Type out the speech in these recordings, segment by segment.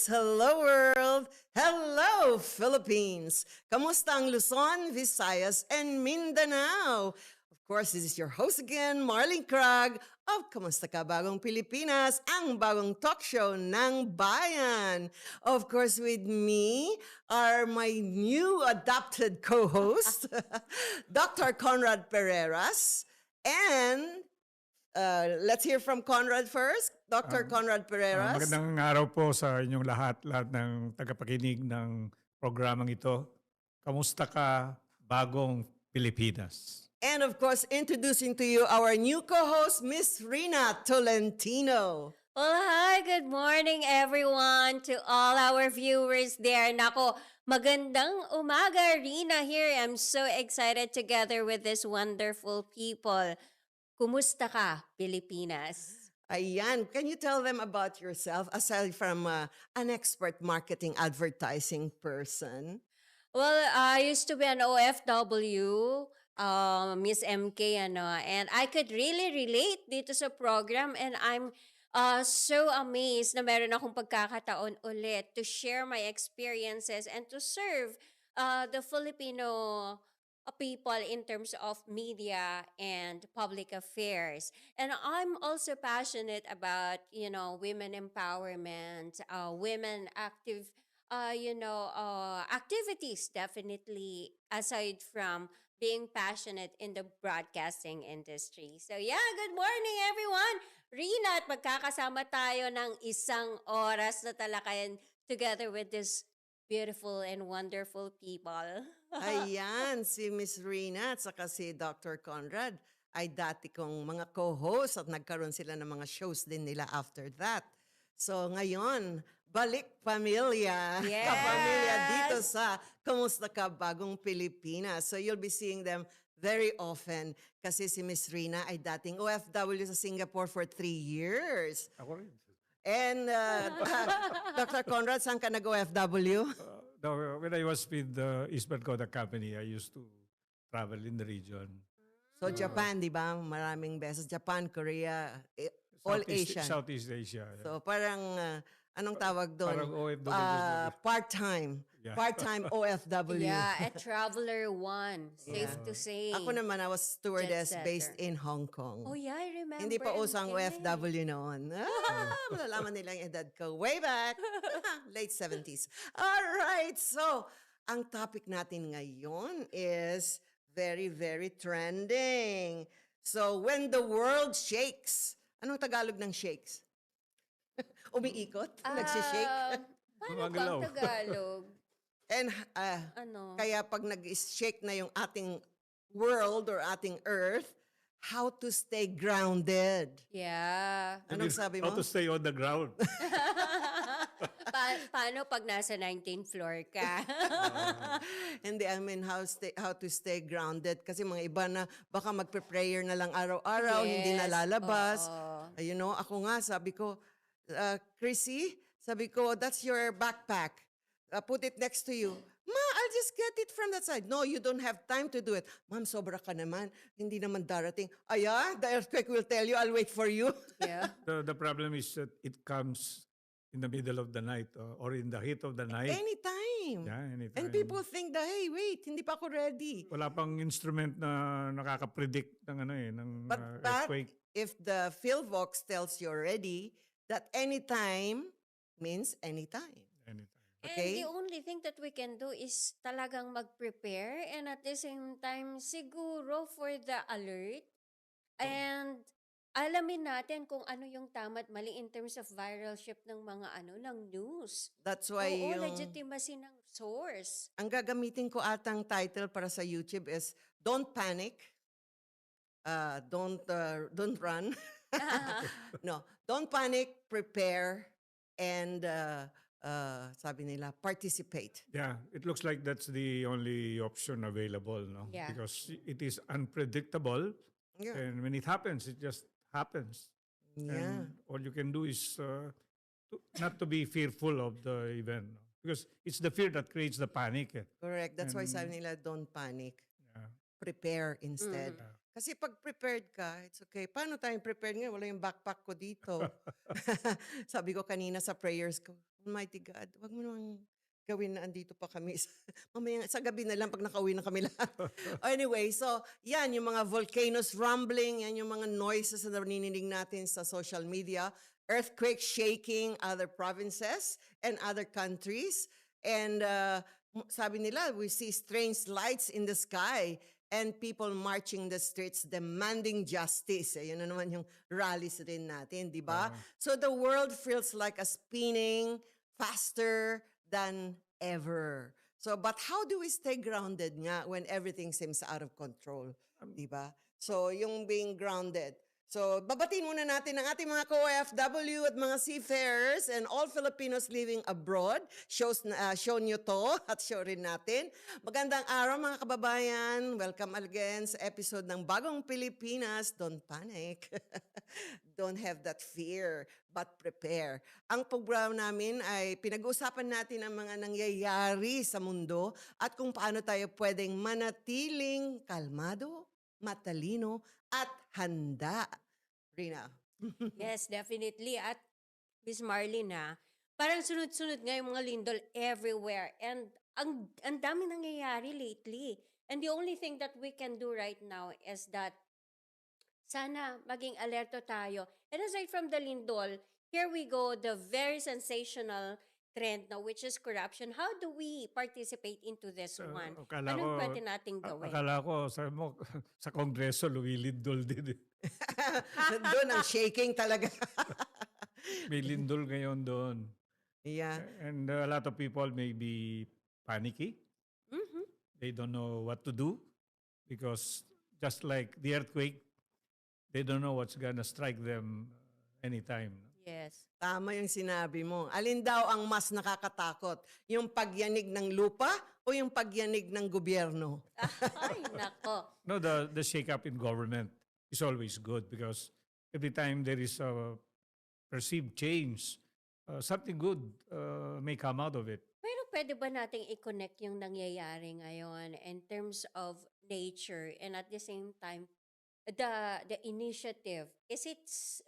Philippines! Hello world! Hello Philippines! Kamusta ang Luzon, Visayas, and Mindanao? Of course, this is your host again, Marlene Crag of Kamusta Ka Bagong Pilipinas, ang bagong talk show ng bayan. Of course, with me are my new adopted co-host, Dr. Conrad Pereras, and let's hear from Conrad first. Dr. Conrad Pereras. Magandang araw po sa inyong lahat ng tagapakinig ng programang ito. Kamusta ka, bagong Pilipinas? And of course, introducing to you our new co-host, Miss Rina Tolentino. Well, hi, good morning everyone to all our viewers there. Nako, magandang umaga, Rina here. I'm so excited together with this wonderful people. Kumusta ka, Pilipinas? Ayan, can you tell them about yourself aside from an expert marketing advertising person? Well, I used to be an OFW, Miss MK, and I could really relate dito sa program, and I'm so amazed na meron akong pagkakataon ulit to share my experiences and to serve the Filipino people in terms of media and public affairs. And I'm also passionate about, women empowerment, women active activities, definitely, aside from being passionate in the broadcasting industry. So yeah, good morning everyone! Rina, at magkakasama tayo ng isang oras na talakayan together with this beautiful and wonderful people. Ayan, si Miss Rina at saka si Dr. Conrad ay dati kong mga co-host at nagkaroon sila ng mga shows din nila after that. So ngayon, balik pamilya, Yes! kapamilya dito sa Kamusta Ka Bagong Pilipinas. So you'll be seeing them very often kasi si Miss Rina ay dating OFW sa Singapore for 3 years. Ako rin. And Dr. Conrad, saan ka nag-OFW? When I was with the Eastman Kodak Company, I used to travel in the region. So Japan, di ba? Maraming beses. Japan, Korea, all Asian. Southeast Asia. Yeah. So parang, anong tawag doon? Parang OFW. Part-time. Yeah. Part-time OFW. Yeah, a traveler one, safe to say. Ako naman, I was stewardess Jet setter. based in Hong Kong. Oh yeah, I remember. Hindi pa usang MK. OFW noon. Malalaman nilang edad ko. Way back. Late 70s. All right. So, ang topic natin ngayon is very, very trending. So, when the world shakes. Anong Tagalog ng shakes? Umiikot? Nagsishake? Paano Gumagalaw. bang Tagalog? And Ano? kaya pag nag-shake na yung ating world or ating earth, how to stay grounded. Yeah. Anong sabi mo? How to stay on the ground. Paano pag nasa 19th floor ka? Hindi, I mean, how to stay grounded. Kasi mga iba na baka magpe-prayer na lang araw-araw, hindi na Yes, lalabas. oo. You know, ako nga, sabi ko, Chrissy, sabi ko, that's your backpack. Put it next to you. Ma, I'll just get it from that side. No, you don't have time to do it. Ma'am, sobra ka naman. Hindi naman darating. The earthquake will tell you, I'll wait for you. Yeah. The problem is that it comes in the middle of the night or in the heat of the night. Anytime. Yeah, anytime. And people think that, hey, wait, hindi pa ako ready. Wala pang instrument na nakaka-predict ng But earthquake. if the PhilVox tells you already that anytime means anytime. Anytime. Okay? And the only thing that we can do is talagang mag-prepare and at the same time siguro for the alert and alamin natin kung ano yung tama at mali in terms of viral ship ng mga ng news. That's why Oo, yung, legitimacy ng source. ang gagamitin ko atang title para sa YouTube is Don't Panic. Don't run. No, don't panic, prepare, and sabi nila, participate. Yeah, it looks like that's the only option available, no? Yeah. Because it is unpredictable, Yeah. and when it happens, it just happens. Yeah. And all you can do is not to be fearful of the event, no? Because it's the fear that creates the panic. Correct. That's why sabi And- nila, don't panic. Yeah. prepare instead. Mhm. Kasi pag prepared ka, it's okay. Paano tayong prepared ngayon? Wala yung backpack ko dito. Sabi ko kanina sa prayers ko, Almighty God, wag mo nang gawin na andito pa kami. Mamaya sa gabi na lang pag nakauwi na kami lahat. Anyway, so yan yung mga volcanoes rumbling, yan yung mga noises na narinig natin sa social media, earthquake shaking other provinces and other countries. And sabi nila, we see strange lights in the sky and people marching the streets demanding justice. Yun na naman yung rallies rin natin, di ba? So the world feels like a spinning faster than ever. So, but how do we stay grounded nga when everything seems out of control? Di ba? So, yung being grounded. So, babatiin muna natin ang ating mga co-OFW at mga seafarers and all Filipinos living abroad. Show nyo to at show rin natin. Magandang araw mga kababayan. Welcome again sa episode ng Bagong Pilipinas. Don't panic. Don't have that fear, but prepare. Ang programa namin ay pinag-uusapan natin ang mga nangyayari sa mundo at kung paano tayo pwedeng manatiling kalmado, matalino, at handa. Rina. Yes, definitely. At Miss Marlene, parang sunod-sunod nga yung mga lindol everywhere. And ang dami nangyayari lately. And the only thing that we can do right now is that sana maging alerto tayo. And aside from the lindol, here we go, the very sensational trend now, which is corruption. How do we participate into this one? Akala Anong ko, pwede nating gawin? akala ko, sabi mo, sa Kongreso, lumilindol din. Doon ang shaking talaga. May lindol ngayon doon. Yeah. And a lot of people may be panicky. Mhm. They don't know what to do because just like the earthquake, they don't know what's gonna strike them anytime. Yes. Tama yung sinabi mo. Alin daw ang mas nakakatakot? Yung pagyanig ng lupa o yung pagyanig ng gobyerno? Ay, nako. No, the shake-up in government is always good because every time there is a perceived change, something good may come out of it. Pero pwede ba nating i-connect yung nangyayari ngayon in terms of nature and at the same time, the initiative, is it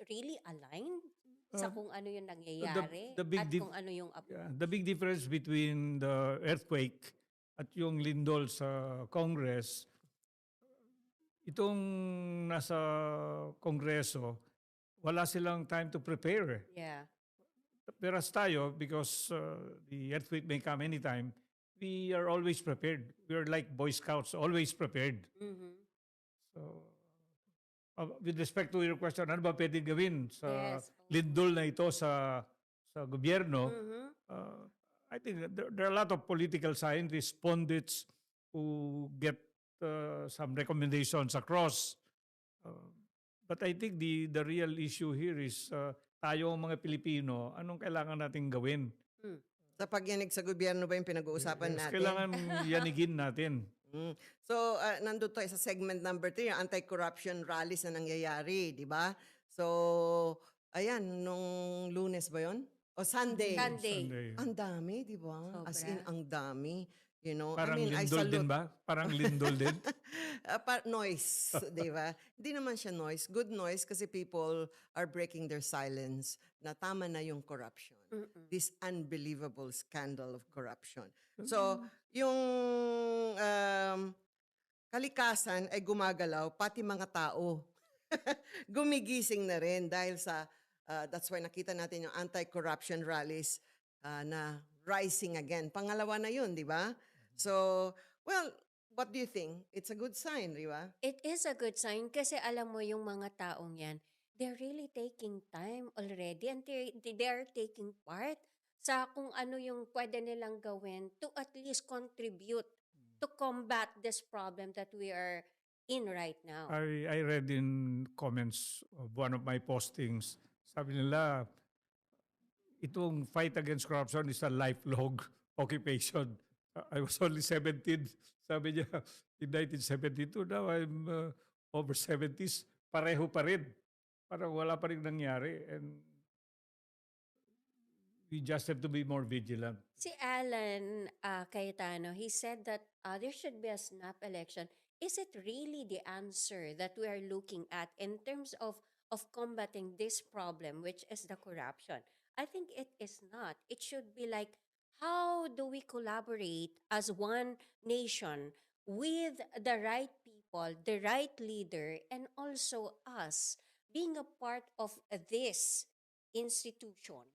really aligned sa kung ano yung nangyayari the big at kung ano yung Yeah, the big difference between the earthquake at yung lindol sa Congress, itong nasa Kongreso, wala silang time to prepare. Yeah. Whereas tayo, because the earthquake may come anytime, we are always prepared. We are like Boy Scouts, always prepared. Mhm. So, with respect to your question, ano ba pwedeng gawin sa Yes. lindol na ito sa gobyerno? Mhm. I think there are a lot of political scientists, pundits who get some recommendations across. But I think the real issue here is tayo mga Pilipino, anong kailangan nating gawin? Sa pagyanig sa gobyerno ba yung pinag-uusapan Yes, natin? kailangan yanigin natin. So, nandun tayo sa segment number 3, yung anti-corruption rallies na nangyayari, di ba? So, ayan, nung Lunes ba yon? O Sunday? Sunday. Ang dami, di ba? As in, Sobra. ang dami. You know, Parang I lindol din salute. ba? Parang lindol din? Noise, di ba? Hindi naman siya noise. Good noise kasi people are breaking their silence na tama na yung corruption. This unbelievable scandal of corruption. So, yung kalikasan ay gumagalaw, pati mga tao. Gumigising na rin dahil sa, that's why nakita natin yung anti-corruption rallies na rising again. Pangalawa na yun, di ba? So, well, what do you think? It's a good sign, di ba? It is a good sign kasi alam mo yung mga taong yan, they're really taking time already and they're taking part sa kung ano yung pwede nilang gawin to at least contribute to combat this problem that we are in right now. I read in comments of one of my postings, sabi nila, itong fight against corruption is a lifelong occupation. I was only 17, sabi niya, in 1972, now I'm over 70s, pareho pa rin. Parang wala pa rin nangyari. And we just have to be more vigilant. Si Alan Cayetano, he said that there should be a snap election is it really the answer that we are looking at in terms of combating this problem, which is the corruption? I think it is not. It should be like, how do we collaborate as one nation with the right people, the right leader, and also us being a part of this institution,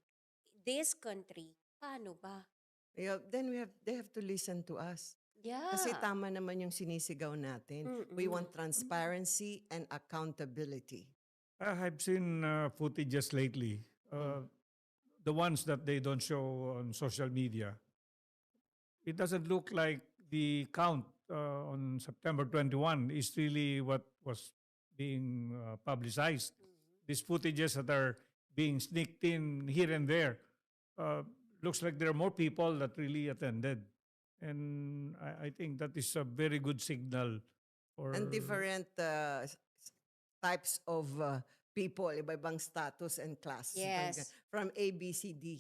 this country? Paano ba? Yeah, then they have to listen to us. Yeah. Kasi tama naman yung sinisigaw natin. We want transparency and accountability. I've seen footages lately. The ones that they don't show on social media. It doesn't look like the count on September 21 is really what was being publicized. These footages that are being sneaked in here and there, looks like there are more people that really attended. And I think that is a very good signal for... And different types of people, iba-ibang status and class. Yes. From A, B, C, D.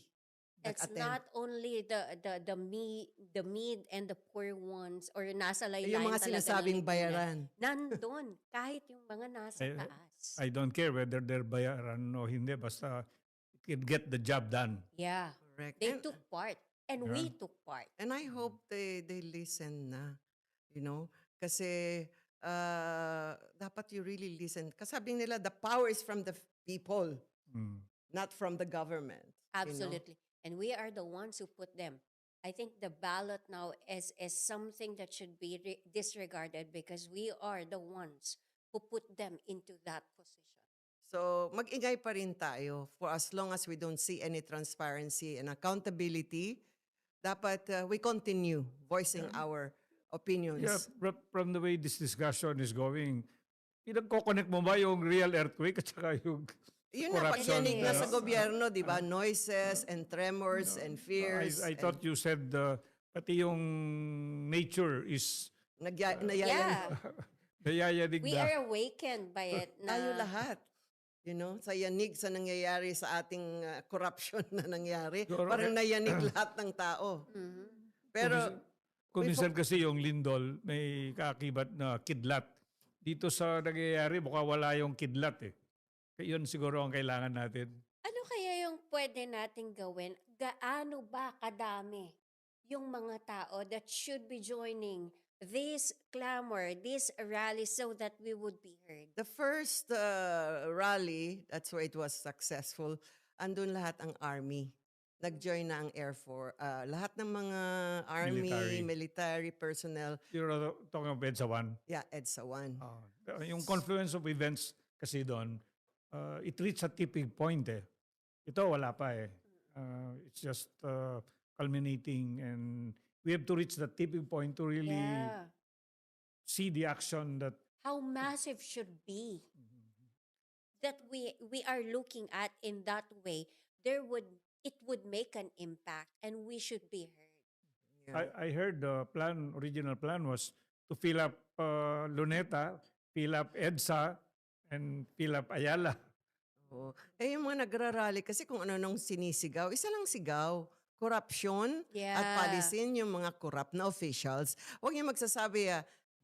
It's Nag-attend. not only the mid and the poor ones or nasa laylayan Yung mga talaga ng sinasabing lipunan. bayaran. Nandun, kahit yung mga nasa Eh, taas. I don't care whether they're bayaran o hindi, basta it can get the job done. Yeah. Correct. They And- took part. And Yeah. we took part. And I hope they listen na, you know, kasi dapat you really listen. Kasi sabi nila, the power is from the people, Mm. not from the government. you know. Absolutely. And we are the ones who put them. I think the ballot now is something that should be disregarded because we are the ones who put them into that position. So, mag-ingay pa rin tayo for as long as we don't see any transparency and accountability. Dapat we continue voicing our opinions. Yeah, from the way this discussion is going, pinagkoconnect mo ba yung real earthquake at saka yung Yun na, corruption? pagyanig na Yes. sa gobyerno, di ba? Noises and tremors and fears. I thought you said pati yung nature is nayayanig We na. are awakened by it. Tayo Na, lahat. You know, sa yanig sa nangyayari sa ating corruption na nangyari, Siguro, parang nayanig lahat ng tao. Mhm. Pero, Kung minsan kasi yung lindol, may kaakibat na kidlat. Dito sa nangyayari, mukha wala yung kidlat eh. Kaya yun siguro ang kailangan natin. Ano kaya yung pwede nating gawin? Gaano ba kadami yung mga tao that should be joining this clamor, this rally so that we would be heard? the first rally, that's where it was successful, andun lahat ang army. Nag-join na ang Air Force. Lahat ng mga army, military personnel, You're talking of EDSA 1. yeah, EDSA 1. Yung confluence of events kasi doon, it reached a tipping point eh. Ito wala pa eh. It's just culminating and we have to reach the tipping point to really Yeah. see the action that How massive should be that we are looking at in that way, it would make an impact and we should be heard. Yeah. I heard the original plan was to fill up Luneta, fill up EDSA, and fill up Ayala. Oo. Eh, yung mga nagrarally, kasi kung ano nung sinisigaw, isa lang sigaw. Corruption at Yeah. palisin yung mga corrupt na officials. Huwag niyo magsasabi,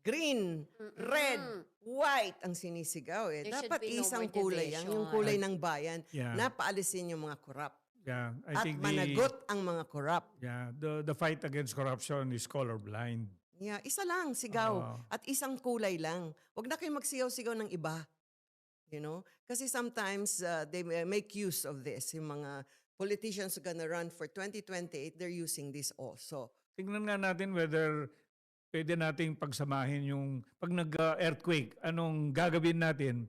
green, red, white ang sinisigaw. Eh. There should Dapat be no isang more kulay yan, yung division. kulay ng bayan, Yeah. na paalisin yung mga corrupt. Yeah, I At think managot ang mga corrupt. the fight against corruption is colorblind. Yeah, isa lang, sigaw. Oo. At isang kulay lang. Huwag na kayo magsigaw-sigaw ng iba. You know? Kasi sometimes they make use of this. Yung mga politicians who gonna run for 2028, they're using this also. Tingnan nga natin whether pwede nating pagsamahin yung pag nag-earthquake, anong gagawin natin?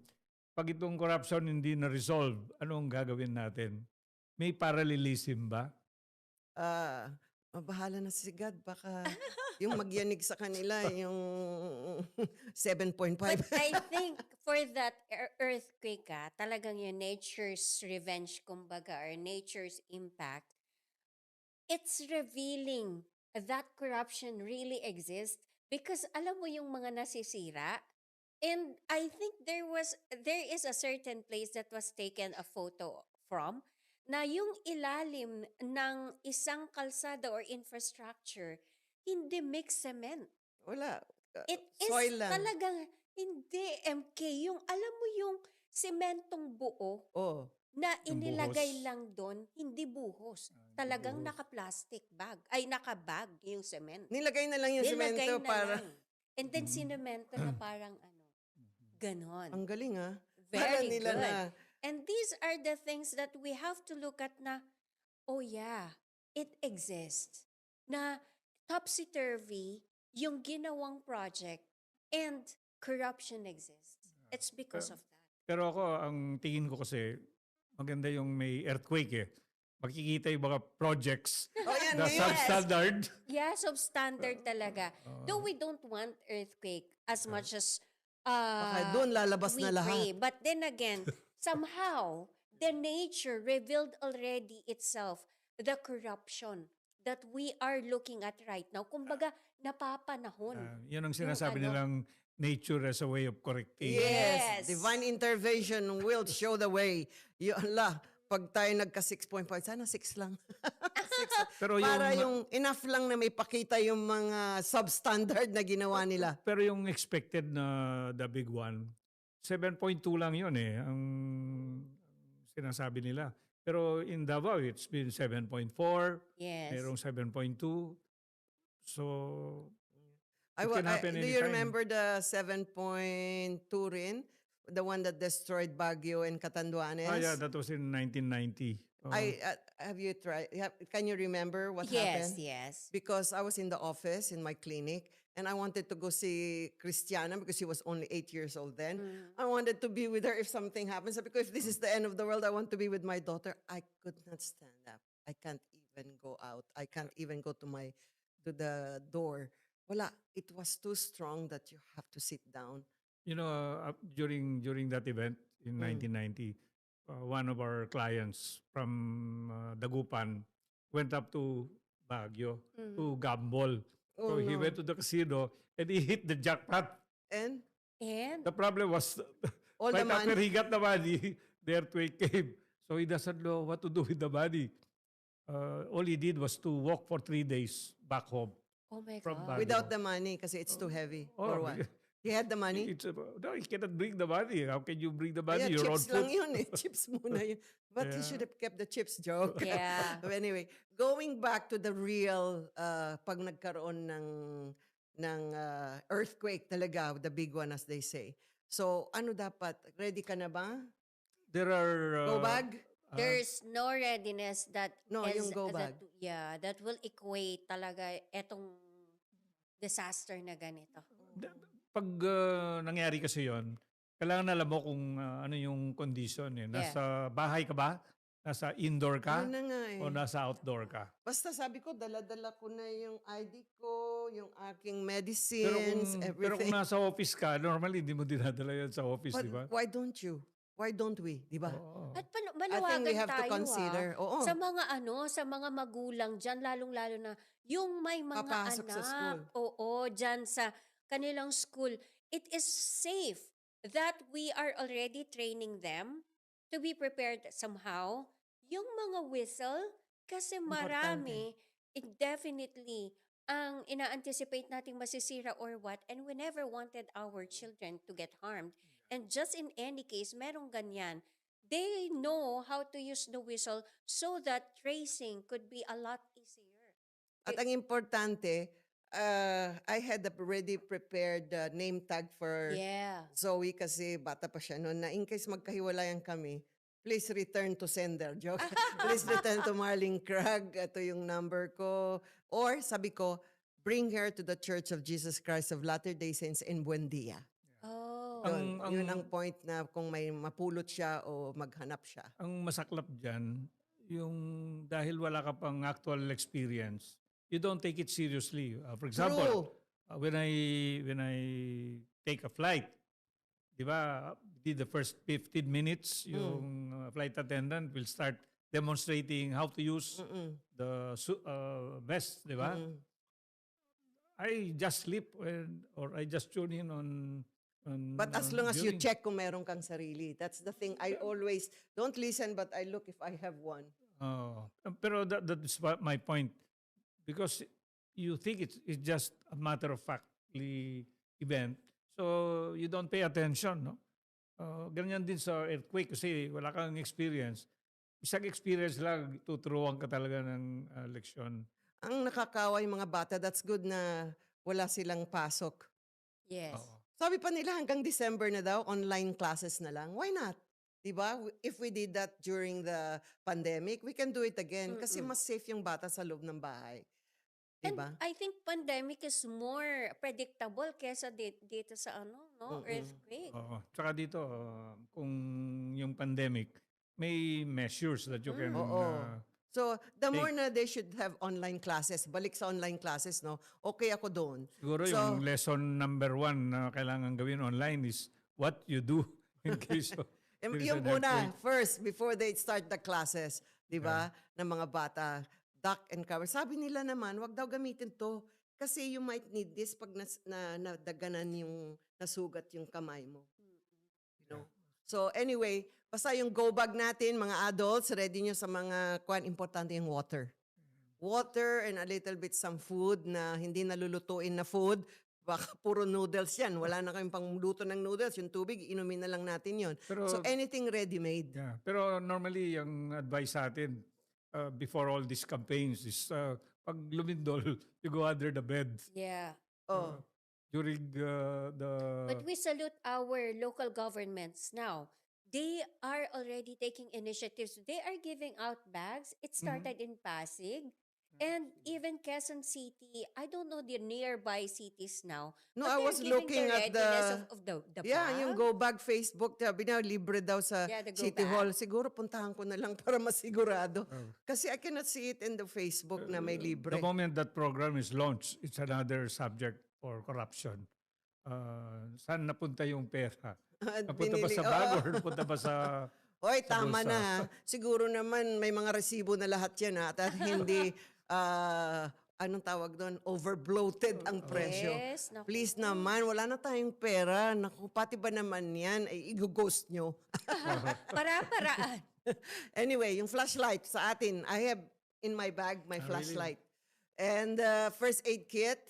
Pag itong corruption hindi na-resolve, anong gagawin natin? May parallelism ba? Bahala na si God. Baka yung magyanig sa kanila, yung 7.5. But I think for that earthquake, talagang yung nature's revenge, kumbaga, or nature's impact, it's revealing that corruption really exists because alam mo yung mga nasisira. And I think there is a certain place that was taken a photo from na yung ilalim ng isang kalsada or infrastructure, hindi mix cement. Wala. It is soil lang. talagang, hindi, MK, yung, alam mo yung sementong buo Oh. na Yung inilagay buhos. lang doon, hindi buhos. Hindi Talagang buhos. naka-plastic bag. Ay, naka-bag yung cement. Nilagay na lang yung Nilagay semento na para... lang. And then Mm. sinemento na parang ganon. Ang galing ah. Para Very nila good. na... And these are the things that we have to look at na, oh yeah, it exists. Na topsy-turvy yung ginawang project and corruption exists. It's because of that. Pero ako, ang tingin ko kasi, maganda yung may earthquake eh. Makikita yung mga projects Oh, yan. na ngayon. substandard. Yeah, substandard talaga. Though we don't want earthquake as much as Baka doon lalabas we na lahat. pray. But then again, somehow, the nature revealed already itself the corruption that we are looking at right now. Kumbaga, napapanahon. Yun ang sinasabi ano. nilang nature as a way of correcting. Yes. Yes. Divine intervention will show the way. Allah, pag tayo nagka 6.5, sana 6 lang. 6 Pero para yung enough lang na may pakita yung mga substandard na ginawa nila. Pero yung expected na the big one, 7.2 lang yun eh, ang sinasabi nila. Pero in Davao, it's been 7.4, Yes. merong 7.2. So, I, It can happen do you anytime. remember the 7.2 rin? The one that destroyed Baguio and Catanduanes? yeah, that was in 1990. Have you tried? Can you remember what Yes, happened? yes. Because I was in the office in my clinic and I wanted to go see Christiana because she was only 8 years old then. I wanted to be with her if something happens. Because if this is the end of the world, I want to be with my daughter. I could not stand up. I can't even go out. I can't even go to the door. Wala. It was too strong that you have to sit down. You know, during that event in 1990, one of our clients from Dagupan went up to Baguio to gamble. Oh, So he no. went to the casino and he hit the jackpot. And And The problem was, all the right after money. he got the money, the earthquake came. So he doesn't know what to do with the money. All he did was to walk for 3 days back home. oh my From God. Baguio. Without the money kasi it's too heavy. Or what? He had the money? No, he cannot bring the money. How can you bring the money? Yeah, You're on chips lang foot. yun eh. Chips muna yun. But he Yeah. should have kept the chips, joke. Yeah. But anyway, going back to the real, pag nagkaroon ng earthquake talaga, the big one as they say. So, ano dapat? Ready ka na ba? There are... Go bag? There's no readiness that No, is- yung go that, bag. yeah, that will equate talaga etong disaster na ganito. Pag nangyari kasi yon, kailangan alam mo kung ano yung condition. Eh. Nasa bahay ka ba? Nasa indoor ka? Yun na nga eh. O nasa outdoor ka? Basta sabi ko, dala-dala ko na yung ID ko, yung aking Pero medicines, kung, everything. pero kung nasa office ka, normally hindi mo dinadala yan sa office, But di ba? why don't you? Why don't we? Di ba? Oo. At I think manawagan we have to tayo consider. Oo. sa mga sa mga magulang diyan, lalong-lalo na yung may mga Papasok sa school. anak. Oo, diyan sa kanilang school. It is safe that we are already training them to be prepared somehow. Yung mga whistle, kasi marami, definitely, ang ina-anticipate nating masisira or what, and we never wanted our children to get harmed. And just in any case, merong ganyan. They know how to use the whistle so that tracing could be a lot easier. At ang importante, I had a already prepared name tag for Yeah. Zoe kasi bata pa siya noon na in case magkahiwalayan kami, please return to sender. Joke. Please return to Marlene Craig. Ito yung number ko. Or sabi ko, bring her to the Church of Jesus Christ of Latter-day Saints in Buendia. Oh. Yun ang point na kung may mapulot siya o maghanap siya. Ang masaklap dyan, yung dahil wala ka pang actual experience, you don't take it seriously. For example, True. when I take a flight, di ba, did the first 15 minutes, yung flight attendant will start demonstrating how to use the vest, di ba? I just sleep or I just tune in on But as long as you viewing. check kung meron kang sarili. That's the thing. I always don't listen but I look if I have one. Pero that's my point. Because you think it's just a matter of factly event. So you don't pay attention, no? Ganyan din sa earthquake kasi wala kang experience. Isang experience lang, tuturuan ka talaga ng leksyon. Ang nakakawa yung mga bata, that's good na wala silang pasok. Yes. Oo. Sabi pa nila hanggang December na daw, online classes na lang. Why not? Diba? If we did that during the pandemic, we can do it again kasi mas safe yung bata sa loob ng bahay. Diba? And I think pandemic is more predictable kesa dito sa earthquake. Oo. Tsaka dito, kung yung pandemic, may measures that you can... Oo. So, the more na they should have online classes, balik sa online classes, no? Okay ako doon. siguro So- yung lesson number 1 na kailangan gawin online is what you do in case of... there is Yung an una, earthquake. first, before they start the classes, di ba, ng mga bata, duck and cover. Sabi nila naman, wag daw gamitin to kasi you might need this pag nadaganan yung nasugat yung kamay mo. You know? So anyway, basta yung go bag natin, mga adults, ready nyo sa mga importante yung water. Water and a little bit some food na hindi nalulutuin na food. Baka puro noodles yan. Wala na kayong pangluto ng noodles. Yung tubig, inumin na lang natin yon. Pero- So anything ready-made. Yeah. Pero normally, yung advice sa atin before all these campaigns is pag lumindol, you go under the bed. Yeah. Oh. During the... But we salute our local governments now. They are already taking initiatives. They are giving out bags. It started in Pasig. And even Quezon City, I don't know the nearby cities now. No, but I they're was giving looking the at readiness the- of the Yeah, bag. yung Go Bag Facebook, sabi na libre daw sa Yeah, the Go City Bag. Hall. Siguro puntahan ko na lang para masigurado. Oh. Kasi I cannot see it in the Facebook na may libre. The moment that program is launched, it's another subject for corruption. Saan napunta yung pera? Napunta ba Binili- sa Oo. bag or napunta ba sa... Hoy, sa tama bulsa? na. Siguro naman may mga resibo na lahat yan at hindi, anong tawag doon, overbloated ang presyo. Yes, naku. Please naman, wala na tayong pera. Naku, pati ba naman yan, ay i-ghost nyo. Para-paraan. Anyway, yung flashlight sa atin, I have in my bag my really? flashlight. And first aid kit,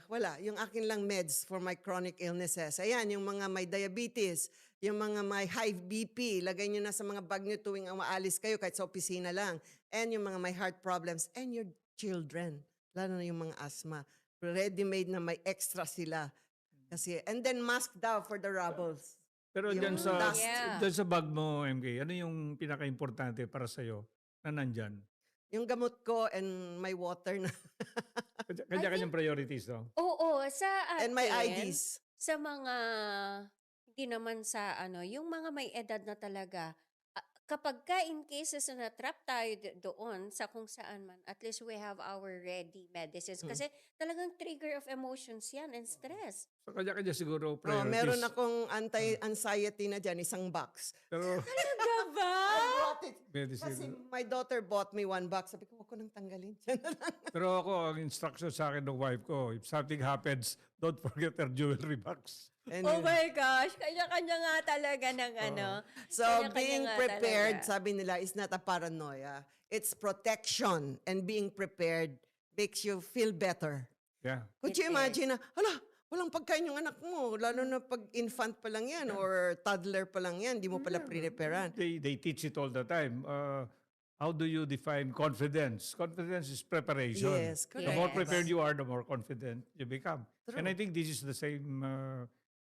wala. Yung akin lang meds for my chronic illnesses. Ayan, yung mga may diabetes, yung mga may high BP, lagay nyo na sa mga bag nyo tuwing maalis kayo kahit sa opisina lang. And yung mga may heart problems and your children, lalo na yung mga asthma. Ready-made na may extra sila. Kasi, and then mask daw for the rubbles. Pero Yung dyan sa, dust. Yeah. dyan sa bag mo, MK, ano yung pinaka-importante para sa'yo na nandyan? Yung gamot ko and my water na. Kanya-kanyang priorities, no? Oo, sa atin, And my IDs. sa mga, hindi naman sa yung mga may edad na talaga, kapag ka in cases na trap tayo doon sa kung saan man, at least we have our ready medicines. Kasi talagang trigger of emotions yan and stress. So kanya-kanya siguro Oh, priorities. meron akong anti-anxiety na dyan, isang box. Pero Talaga ba? I brought it. medicine. Kasi my daughter bought me one box. Sabi ko, huwag ko nang tanggalin. Diyan na lang. Pero ako, ang instruction sa akin ng wife ko, if something happens, don't forget her jewelry box. Oh my gosh, kanya-kanya nga talaga ng So, kanya-kanya being nga prepared, talaga. sabi nila, is not a paranoia. It's protection. And being prepared makes you feel better. Yeah. Could It you imagine na, hala, walang pagkain yung anak mo. Lalo na pag infant pa lang yan or toddler pa lang yan, di mo pala pre-preparan. They teach it all the time. How do you define confidence? Confidence is preparation. Yes, The more correct. prepared you are, the more confident you become. True. And I think this is the same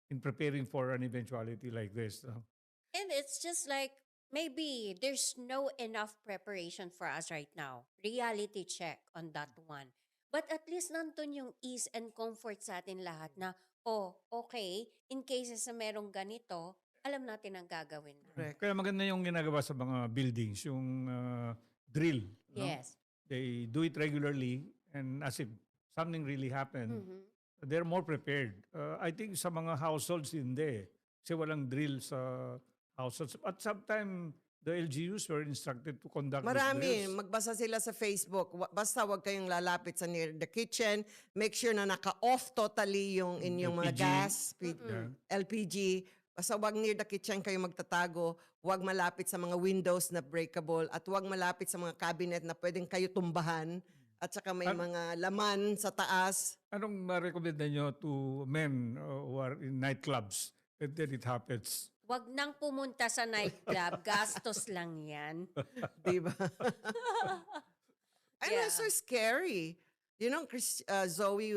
in preparing for an eventuality like this. No? And it's just like, maybe there's no enough preparation for us right now. Reality check on that one. But at least nandun yung ease and comfort sa atin lahat na, okay, in cases na merong ganito, alam natin ang gagawin na. Correct. Kaya maganda yung ginagawa sa mga buildings, yung drill. No? Yes. They do it regularly and as if something really happened, Mhm. they're more prepared. I think sa mga households hindi. Kasi walang drill sa households. At sometimes, the LGUs were instructed to conduct these Marami, drills. magbasa sila sa Facebook. Basta wag kayong lalapit sa near the kitchen. Make sure na naka-off totally yung inyong mga LPG. gas, Yeah. LPG. Basta wag near the kitchen kayo magtatago. Wag malapit sa mga windows na breakable. At wag malapit sa mga cabinet na pwedeng kayo tumbahan. At saka may An- mga laman sa taas. Anong ma-recommend nyo to men who are in nightclubs and then it happens? Wag nang pumunta sa nightclub, gastos lang yan. Di ba? And Yeah. it's so scary. You know, Zoe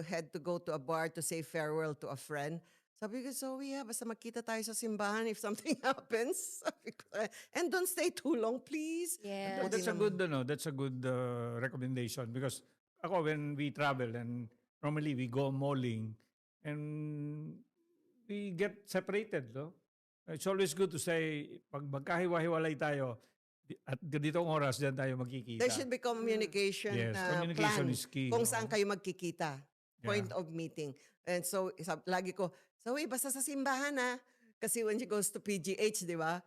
had to go to a bar to say farewell to a friend. Sabi ko, Zoe, basta makita tayo sa simbahan if something happens. Sabi ko, and don't stay too long, please. Yes. Oh, that's a good recommendation because ako when we travel and normally we go malling and we get separated, no? It's always good to say pag magkahiwa-hiwalay tayo at ditong oras diyan tayo magkikita. There should be communication, Yes, communication plan is key, kung no? saan kayo magkikita. Point Yeah. of meeting. And so, lagi ko, Zoe, basta sa simbahan ha. Kasi when she goes to PGH, di ba?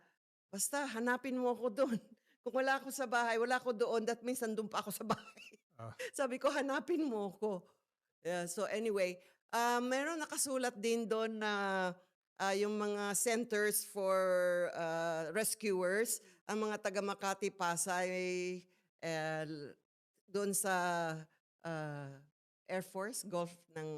Basta hanapin mo ako doon. Kung wala ako sa bahay, wala ako doon, that means nandun pa ako sa bahay. Ah. Sabi ko, hanapin mo ako. Yeah, so anyway, meron nakasulat din doon na yung mga centers for rescuers, ang mga taga Makati, Pasay, doon sa Air Force, Gulf ng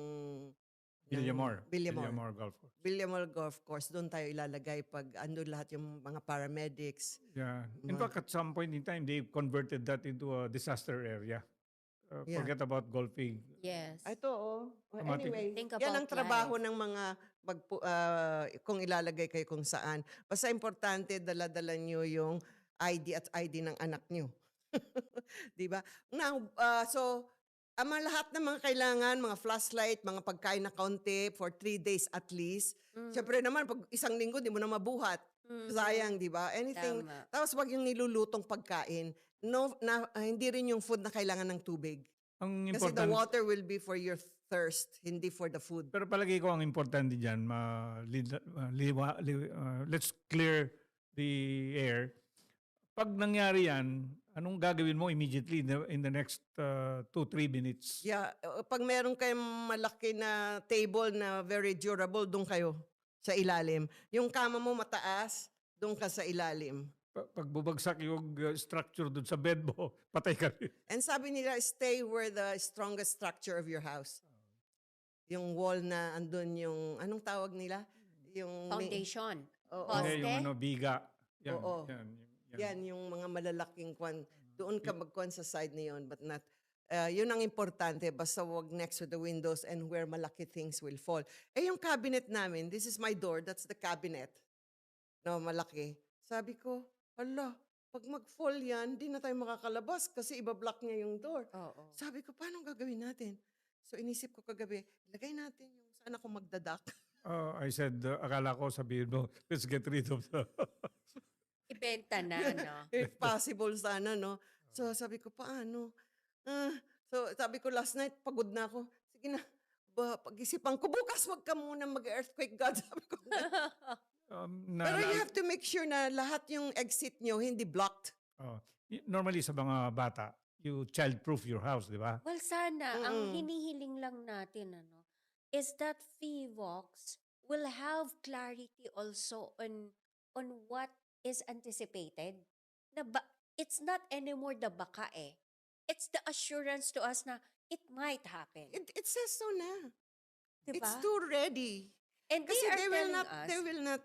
Villamor. Villamor. Villamor Golf Course. Villamor Golf Course. Doon tayo ilalagay pag andun lahat yung mga paramedics. Yeah. In fact, at some point in time, they converted that into a disaster area. Yeah. Forget about golfing. Yes. Ito, oh. Automatic. Anyway, Think yan about ang trabaho life. ng mga kung ilalagay kayo kung saan. Basta importante, dala-dala nyo yung ID at ID ng anak nyo. Di ba? Now, so, ang mga lahat ng mga kailangan, mga flashlight, mga pagkain na kaunti for 3 days at least. Siyempre naman, pag isang linggo, di mo na mabuhat. Sayang, di ba? Anything. Tama. Tapos wag yung nilulutong pagkain. No, hindi rin yung food na kailangan ng tubig. Ang Kasi the important, water will be for your thirst, hindi for the food. pero palagi ko ang importante dyan, let's clear the air. Pag nangyari yan, anong gagawin mo immediately in the next 2-3 minutes? Yeah, pag meron kayong malaki na table na very durable, doon kayo sa ilalim. Yung kama mo mataas, doon ka sa ilalim. Pag bubagsak yung structure dun sa bed mo, patay ka rin. And sabi nila, stay where the strongest structure of your house. Yung wall na andun yung, anong tawag nila? Yung Foundation. Oo. Poste. Hindi, yung biga. Yan, Oo. yan. Yan, yung mga malalaking kwan. Doon ka magkwan sa side na yun, but not, yun ang importante, basta wag next to the windows and where malaki things will fall. Eh yung cabinet namin, this is my door, that's the cabinet. No, malaki. Sabi ko, hala, pag mag-fall yan, di na tayo makakalabas kasi ibablock niya yung door. Oo. Sabi ko, paano gagawin natin? So inisip ko kagabi, lagay natin yung saan ako magdadak. I said, akala ko sabihin mo, let's get rid of the... Ibenta na, no? If possible sana, no? So sabi ko, paano? So sabi ko last night, pagod na ako. Sige na, pag-isipan ko, bukas wag ka muna mag-earthquake, God. Sabi ko. Pero you have to make sure na lahat yung exit nyo hindi blocked. Normally sa mga bata, you child-proof your house, di ba? Well, sana, ang hinihiling lang natin, is that FIVOX will have clarity also on what is anticipated. It's not anymore the baka eh. It's the assurance to us na it might happen. It says so na. Diba? It's too ready. And Kasi they are they will telling not, us, they will not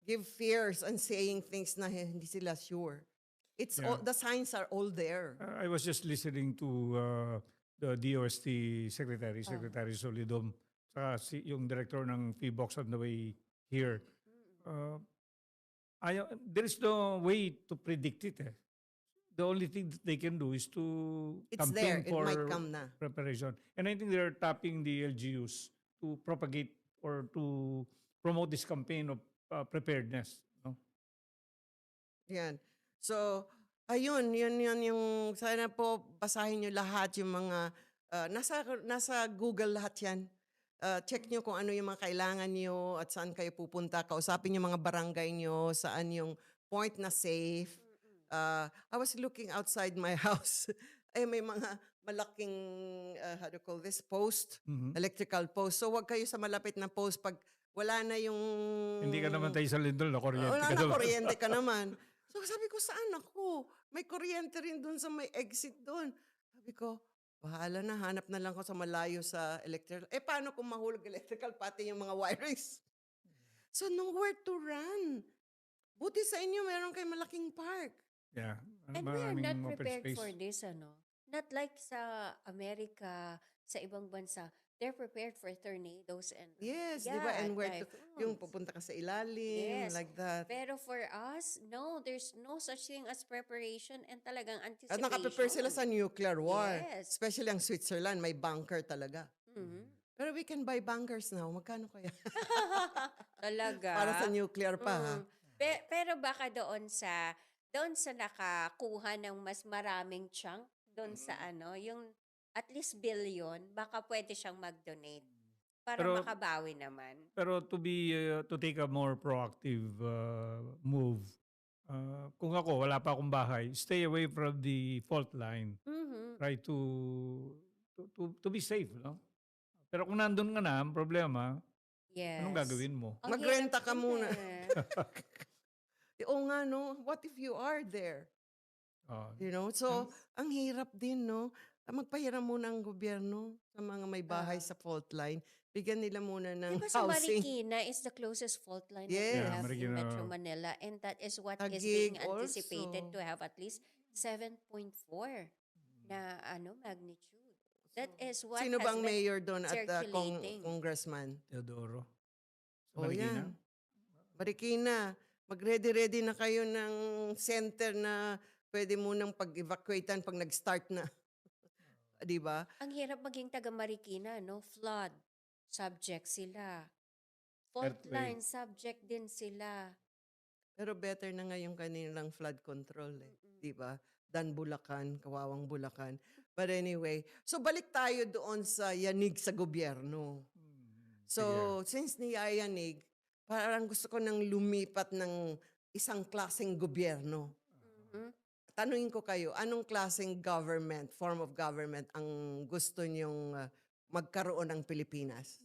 give fears and saying things na hindi sila sure. It's Yeah. all, the signs are all there. I was just listening to the DOST Secretary, Secretary Solidum, saka yung director ng PBOX on the way here. There is no way to predict it. The only thing that they can do is to It's there. campaign It for might come na. preparation. And I think they're tapping the LGUs to propagate or to promote this campaign of preparedness. No? Yan. So, ayun, yun yung, sana po basahin nyo lahat yung mga, nasa Google lahat yan. Check nyo kung ano yung mga kailangan nyo at saan kayo pupunta. Kausapin yung mga barangay nyo, saan yung point na safe. I was looking outside my house. Ay, may mga malaking, how do you call this, post, electrical post. So, wag kayo sa malapit na post pag wala na yung... Hindi ka naman tayo sa lindol, na kuryente Wala ka na naman. kuryente ka naman. So sabi ko, saan ako? May kuryente rin doon sa may exit doon. Sabi ko, Bahala na, hanap na lang ko sa malayo sa electrical. Eh, paano kung mahulog electrical pati yung mga wirings? So, nowhere to run. Buti sa inyo, meron kayo malaking park. Yeah. And we are not Maraming open prepared space. for this, ano? Not like sa America, sa ibang bansa, they're prepared for tornadoes and Yes, di ba? yeah, And where to, yung typhoons. pupunta ka sa ilalim, Yes. like that. Pero for us, no, there's no such thing as preparation and talagang At anticipation. nakaprepare sila sa nuclear war. Yes. Especially ang Switzerland, may bunker talaga. Mhm. Pero we can buy bunkers now. Magkano kaya? Talaga. Para sa nuclear pa, ha? Mm. Pero baka doon sa nakakuha ng mas maraming chunk doon sa ano, yung at least billion, baka pwede siyang mag-donate para Pero- makabawi naman. Pero to take a more proactive move, kung ako, wala pa akong bahay, stay away from the fault line. Mhm. Try to be safe, no? Pero kung nandun ka na, ang problema, Yes. anong gagawin mo? Ang Magrenta hirap ka din muna. eh. Oo nga, no? What if you are there? Oh, You know? So, ang hirap din, no? Magpahiram muna ang gobyerno sa mga may bahay sa fault line. Bigyan nila muna ng Diba sa housing. Marikina is the closest fault line that Yes. we Yeah, have in Marikina. Metro Manila, and that is what is Taguig being anticipated also. to have at least 7.4 na magnitude. That is what Sino has bang been mayor doon at circulating. congressman? Teodoro. Sa O Marikina? yan. Marikina, mag-ready-ready na kayo ng center na pwede munang pag-evacuatean pag nag-start na. Di ba? Ang hirap maging taga Marikina, no? Flood subject sila. Fault Earthquake. line subject din sila. Pero better na nga yung kanilang flood control eh. Di ba? Dan Bulacan, kawawang Bulacan. But anyway, so balik tayo doon sa yanig sa gobyerno. So, since niyayanig, parang gusto ko nang lumipat ng isang klaseng gobyerno. Mhm. Tanungin ko kayo, anong klaseng government, form of government ang gusto niyong magkaroon ng Pilipinas?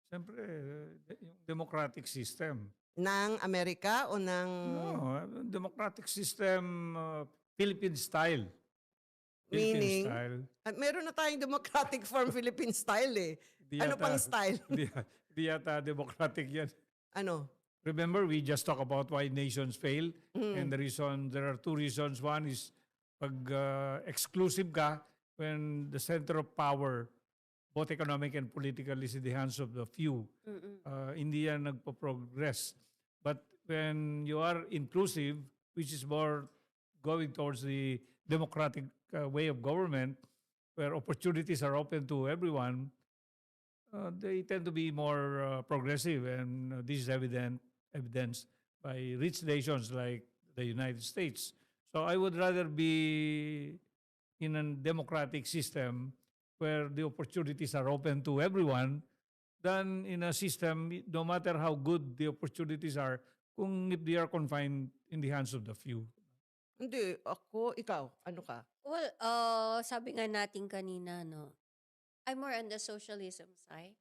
Siyempre, yung democratic system. Ng Amerika o ng... No, democratic system, Philippine style. Meaning? Style. Meron na tayong democratic form Philippine style eh. Di Ano yata- pang style? Di yata democratic yan. Ano? Remember, we just talked about why nations fail. Mm. And there are two reasons. One is pag exclusive ka, when the center of power, both economic and political, is in the hands of the few, Mm-mm. hindi yan nagpo-progress. But when you are inclusive, which is more going towards the democratic way of government, where opportunities are open to everyone, they tend to be more progressive, and this is evidenced by rich nations like the United States. So I would rather be in a democratic system where the opportunities are open to everyone than in a system, no matter how good the opportunities are, kung if they are confined in the hands of the few. Hindi, ako, ikaw, ano ka? Well, sabi nga natin kanina, no, I'm more on the socialism side.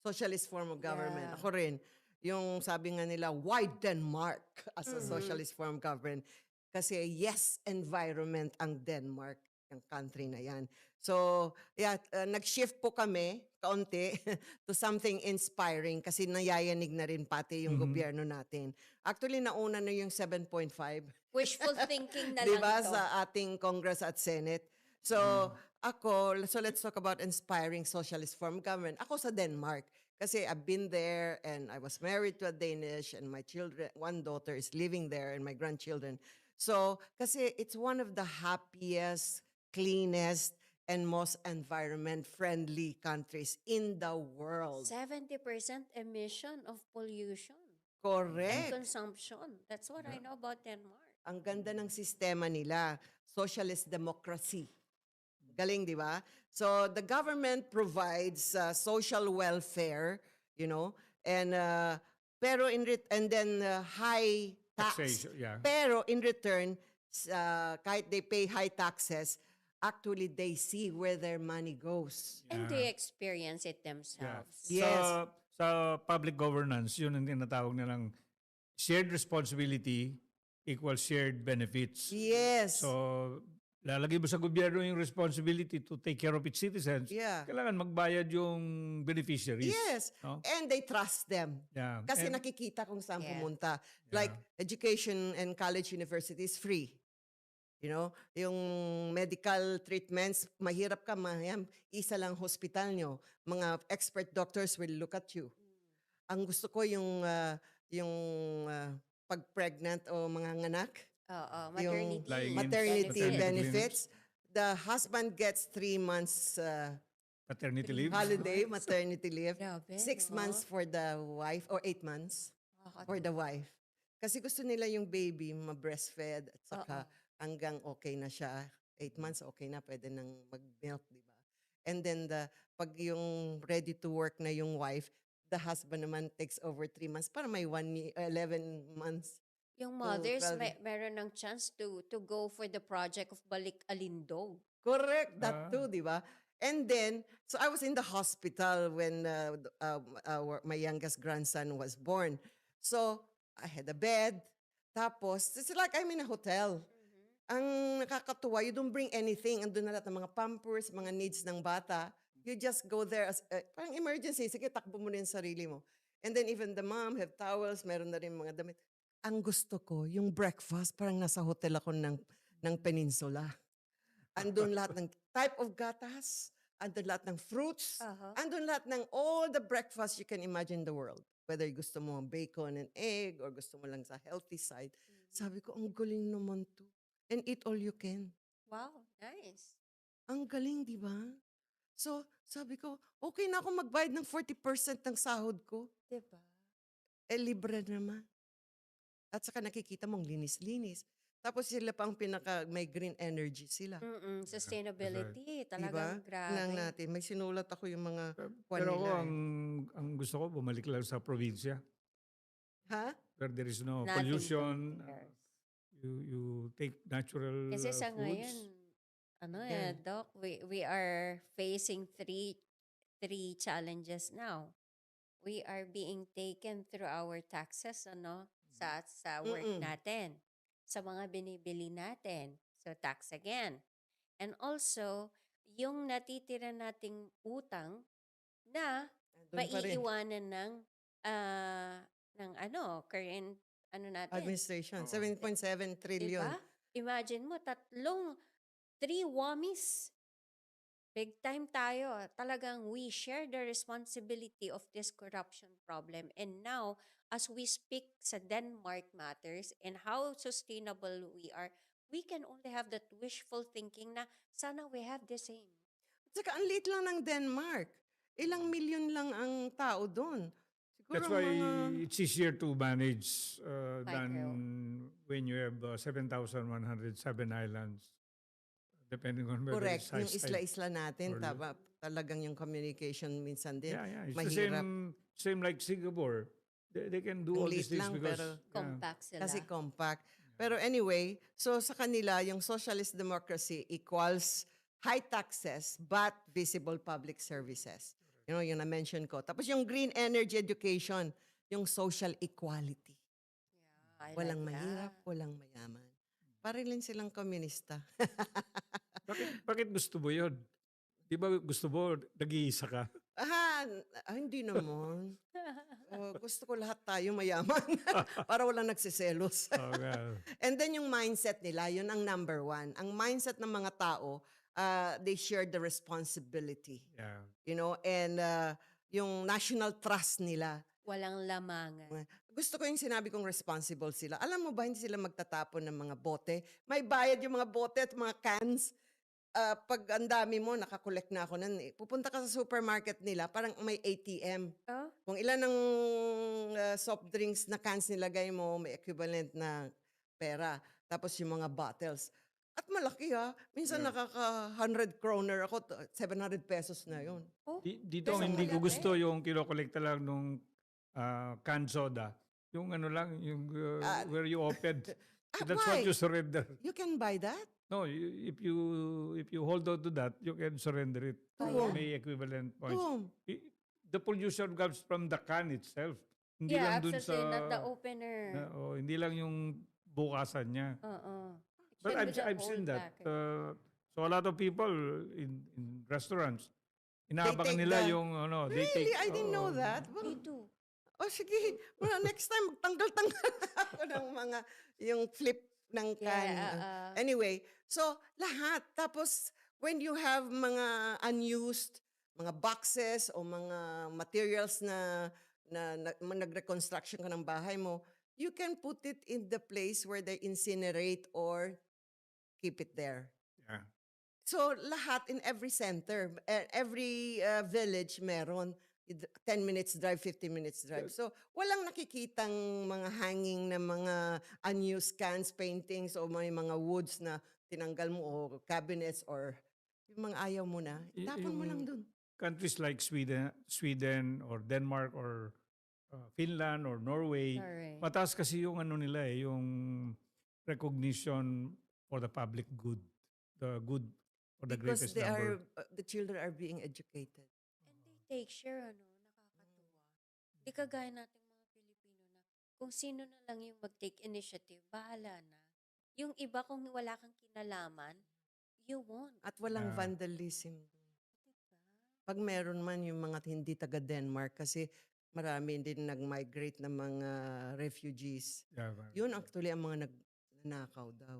Socialist form of government. Yeah. Ako rin. Yung sabi nga nila, why Denmark as a Mhm. socialist form of government? Kasi yes, environment ang Denmark, yung country na yan. So, yeah, nag-shift po kami kaunti to something inspiring kasi nayayanig na rin pati yung Mhm. gobyerno natin. Actually, nauna na yung 7.5. Wishful thinking na Di lang ba to. sa ating Congress at Senate. So, so let's talk about inspiring socialist form of government. Ako sa Denmark. Kasi I've been there and I was married to a Danish and my children, one daughter is living there and my grandchildren. So, kasi it's one of the happiest, cleanest, and most environment-friendly countries in the world. 70% emission of pollution and Correct. consumption. That's what I know about Denmark. Ang ganda ng sistema nila. Socialist democracy. Galing, di ba? So, the government provides social welfare, you know, and pero and then high tax. Taxation, yeah. Pero in return, kahit they pay high taxes, actually they see where their money goes. And they experience it themselves. Yes. Sa public governance, yun ang tinatawag nilang shared responsibility equals shared benefits. Yes. So, lalagay mo sa gobyerno yung responsibility to take care of its citizens, Yeah. kailangan magbayad yung beneficiaries. Yes. No? And they trust them. Yeah. Kasi And- nakikita kung saan Yeah. pumunta. Like, education and college university is free. You know, yung medical treatments, mahirap ka, isa lang hospital nyo. Mga expert doctors will look at you. Ang gusto ko yung pag-pregnant o mga nganak, Oo, yung maternity. maternity Maternity benefits. The husband gets 3 months paternity leave. holiday, maternity leave. Grabe, 6 no? months for the wife or 8 months for the wife. Kasi gusto nila yung baby ma-breastfed at saka hanggang okay na siya. 8 months, okay na, pwede nang mag-milk, di ba? And then pag yung ready to work na yung wife, the husband naman takes over 3 months para may 11 months. Yung mothers, 12. meron ng chance to go for the project of Balik Alindog. Correct, that too, di ba? And then, so I was in the hospital when my youngest grandson was born. So, I had a bed. Tapos, it's like I'm in a hotel. Ang nakakatuwa, you don't bring anything. Andun na lahat ng mga pampers, mga needs ng bata. You just go there as, parang emergency. Sige, takbo mo na yung sarili mo. And then even the mom have towels, meron na rin mga damit. Ang gusto ko, yung breakfast, parang nasa hotel ako ng Peninsula. Andun lahat ng type of gatas, andun lahat ng fruits, andun lahat ng all the breakfast you can imagine in the world. Whether gusto mo bacon and egg or gusto mo lang sa healthy side. Sabi ko, ang galing naman to. And eat all you can. Wow, nice. Ang galing, di ba? So, sabi ko, okay na ako magbayad ng 40% ng sahod ko. Diba? Libre naman. At saka nakikita mong linis-linis. Tapos sila pa ang may green energy sila. Sustainability, Diba? talagang grabe. Nang natin. May sinulat ako yung mga kwan Pero ako, nila. ang gusto ko, bumalik lang sa probinsya. Ha? Where there is no Nothing pollution. compares. You take natural Kasi sa foods. ngayon, Yeah. Doc, we are facing three challenges now. We are being taken through our taxes, sa work Mm-mm. natin, sa mga binibili natin. So, tax again. And also, yung natitira nating utang na Doon pa rin. maiiwanan ng current natin. Administration. Oo. 7.7 trillion. Diba? Imagine mo, 3 WAMIs. Big time tayo. Talagang we share the responsibility of this corruption problem. And now, as we speak sa Denmark matters and how sustainable we are, we can only have that wishful thinking na sana we have the same. Saka ang liit lang ng Denmark. Ilang milyon lang ang tao doon. Siguro That's why mga... it's easier to manage than Micro. when you have 7,107 islands. Depending on whether Correct. it's Yung high isla-isla natin, or- talagang yung communication minsan din. Yeah. It's mahirap. the same like Singapore. They can do Ang all these liit things lang, because pero- Compact sila. Kasi compact. Pero anyway, so sa kanila, yung socialist democracy equals high taxes but visible public services. You know, yung na-mention ko. Tapos yung green energy education, yung social equality. Yeah, I Walang like mahirap, that. walang mayaman. Parang lang silang komunista. bakit gusto mo yun? Di ba gusto mo, nag-iisa ka? Hindi naman. Gusto ko lahat tayo mayaman para walang nagsiselos. Oh, well, And then yung mindset nila, yun ang number one. Ang mindset ng mga tao, they share the responsibility. yeah. You know, and yung national trust nila. Walang lamangan. Gusto ko yung sinabi kong responsible sila. Alam mo ba, hindi sila magtatapon ng mga bote. May bayad yung mga bote at mga cans. Pag ang dami mo, nakakolekt na ako nun. Pupunta ka sa supermarket nila, parang may ATM. Oh? Kung ilan ng soft drinks na cans nilagay mo, may equivalent na pera. Tapos yung mga bottles. At malaki Minsan nakaka 100 kroner ako, 700 pesos na yun. Oh? Dito ang Pero hindi ko malaki. gusto yung kinokolekta lang nung canned soda. Yung yung where you opened. That's why? what you surrender. You can buy that? No, if you hold on to that, you can surrender it. To to whom? May equivalent To points. whom? The pollution comes from the can itself. Hindi Yeah, lang dun absolutely. sa Not the opener. hindi lang yung bukasan niya. Oo. But With the I've whole seen that. package. So a lot of people in restaurants, inaabangan take nila the- yung ano, they Really? take I didn't know oo. that. Me too. Oh, sige. Well, next time, magtanggal-tanggal ako ng mga, yung flip ng can. Yeah, Anyway, so lahat. Tapos, when you have mga unused, mga boxes o mga materials na nag-reconstruction ka ng bahay mo, you can put it in the place where they incinerate or keep it there. Yeah. So, lahat in every center, every village meron. 10 minutes drive, 15 minutes drive. So, walang nakikitang mga hanging na mga unused cans, paintings, o may mga woods na tinanggal mo o cabinets or yung mga ayaw mo na. Itapon mo lang dun. Countries like Sweden or Denmark or Finland or Norway, Correct. mataas kasi yung ano nila yung recognition for the public good, the good or the Because greatest they number. are, the children are being educated. And they take share, nakakatuwa. Di kagaya nating mga Pilipino na kung sino na lang yung mag-take initiative, bahala na. Yung iba kung wala kang kinalaman, you won't. At walang Yeah. vandalism. Diba? Pag meron man yung mga hindi taga Denmark kasi marami din nag-migrate na mga refugees. Yeah, Yun actually ang mga nagnakaw daw.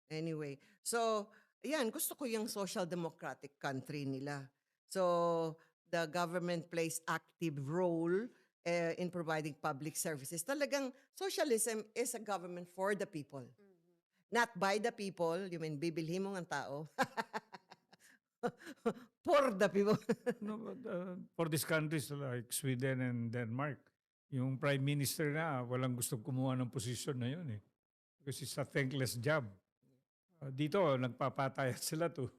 Anyway, so yan, gusto ko yung social democratic country nila. So the government plays active role in providing public services. Talagang socialism is a government for the people. Not by the people, you mean bibilhin mo ng tao. For the people. No, but, for these countries like Sweden and Denmark, yung prime minister na walang gustong kumuha ng posisyon na yun eh. Because it's a thankless job. Dito, nagpapatayat sila to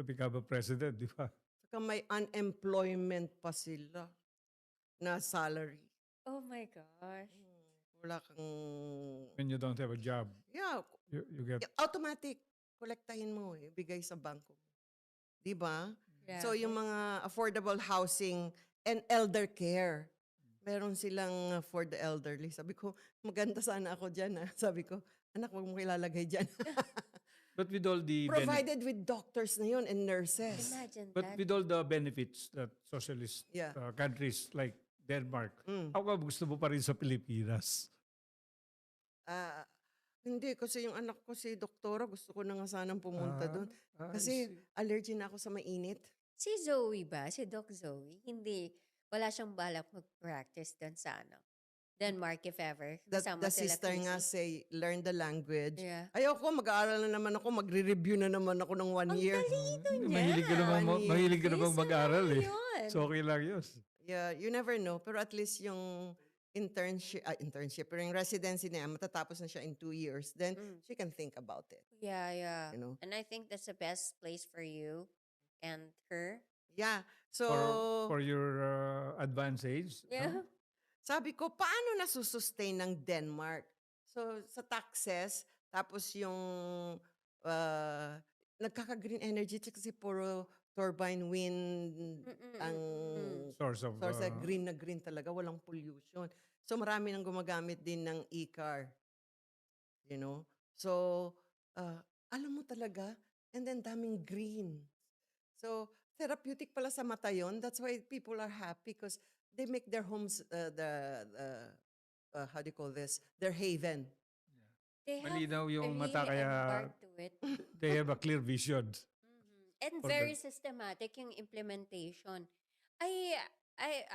become a president, di ba? Saka may unemployment pa sila na salary. Oh my gosh. Wala kang... When you don't have a job, Yeah, you get... automatic. Kolektahin mo eh, bigay sa bangko mo. Di ba? So Grabe. yung mga affordable housing and elder care, meron silang for the elderly. Sabi ko, maganda sana ako dyan. Sabi ko, anak, huwag mo ilalagay dyan. But with all the Provided with doctors na yun and nurses. Imagine but that. with all the benefits that socialist Yeah. countries like Denmark, Mm. how come gusto mo pa rin sa Pilipinas? Hindi, kasi yung anak ko si doktora, gusto ko na nga sanang pumunta doon. I Kasi see. allergy na ako sa mainit. Si Zoe ba? Si Doc Zoe? Hindi. Wala siyang balak mag-practice doon sa Denmark if ever. The Kasama sila sister nga Chrissy. say, learn the language. Yeah. Ayoko, mag-aaral na naman ako, magre-review na naman ako ng 1 year. Mahilig ka namang, One year. mahilig ka namang Isa mag-aral lang eh. yun. So okay lang yun. Yeah, you never know. Pero at least yung internship, pero yung residency niya, matatapos na siya in 2 years. Then, Mm. she can think about it. Yeah, yeah. You know? And I think that's the best place for you and her. Yeah. So, For your advanced age. Yeah. no? sabi ko, paano nasusustain ng Denmark? So, sa taxes, tapos yung nagkaka-green energy kasi puro turbine wind ang Source of... source. Green na green talaga, walang pollution. So, marami nang gumagamit din ng e-car. You know? So, alam mo talaga, and then daming green. So, therapeutic pala sa mata yun. That's why people are happy because they make their homes how do you call this? Their haven. They have Malinaw yung really mata kaya embarked to it. they have a clear vision. And For very the- systematic yung implementation.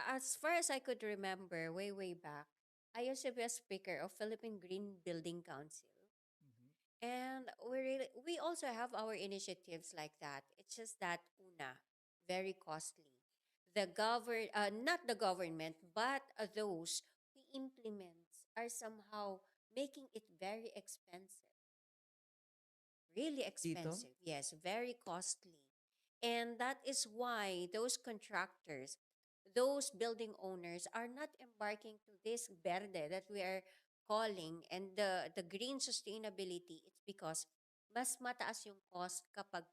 As far as I could remember, way back, I used to be a speaker of Philippine Green Building Council. And we also have our initiatives like that. It's just that very costly. Not the government, but those who implement are somehow making it very expensive. Really expensive. Yes, very costly. And that is why those contractors, those building owners are not embarking to this verde that we are calling and the green sustainability. It's because mas mataas yung cost kapag